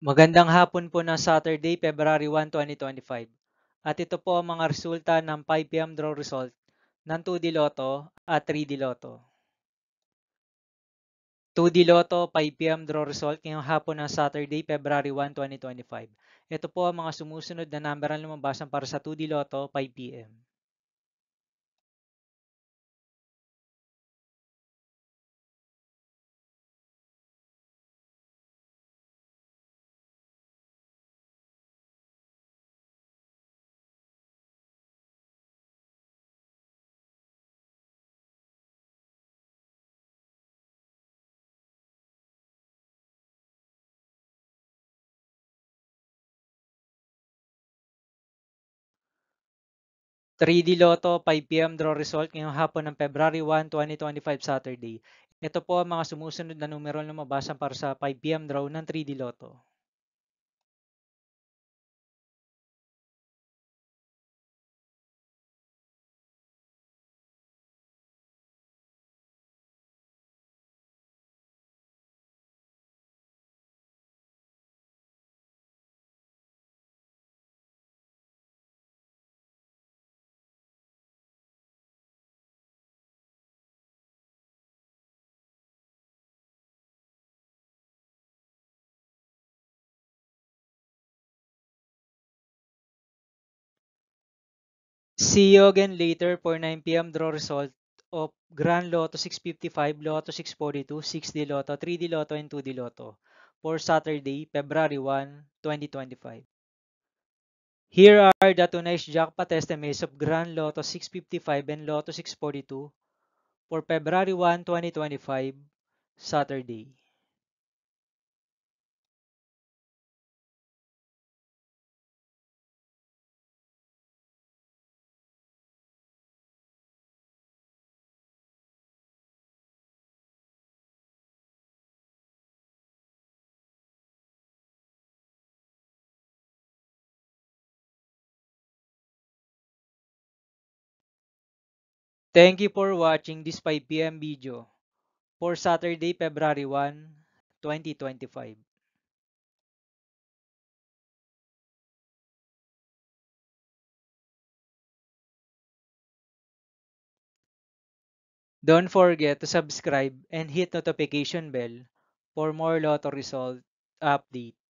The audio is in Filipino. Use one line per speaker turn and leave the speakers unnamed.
Magandang hapon po ng Saturday, February 1, 2025. At ito po ang mga resulta ng 5 p.m. draw result ng 2D Lotto at 3D Lotto. 2D Lotto 5 p.m. draw result ngayong hapon ng Saturday, February 1, 2025. Ito po ang mga sumusunod na number ang lumabasan para sa 2D Lotto 5 p.m. 3D Lotto 5 p.m. draw result ngayong hapon ng February 1, 2025 Saturday. Ito po ang mga sumusunod na numero ang lumabasan para sa 5 p.m. draw ng 3D Lotto. 'See you again later for 9 p.m. draw result of Grand Lotto 655, Lotto 642, 6D Lotto, 3D Lotto, and 2D Lotto for Saturday, February 1, 2025. Here are the tonight's jackpot estimates of Grand Lotto 655 and Lotto 642 for February 1, 2025, Saturday. Thank you for watching this 5 p.m. video for Saturday, February 1, 2025. Don't forget to subscribe and hit notification bell for more Lotto result update.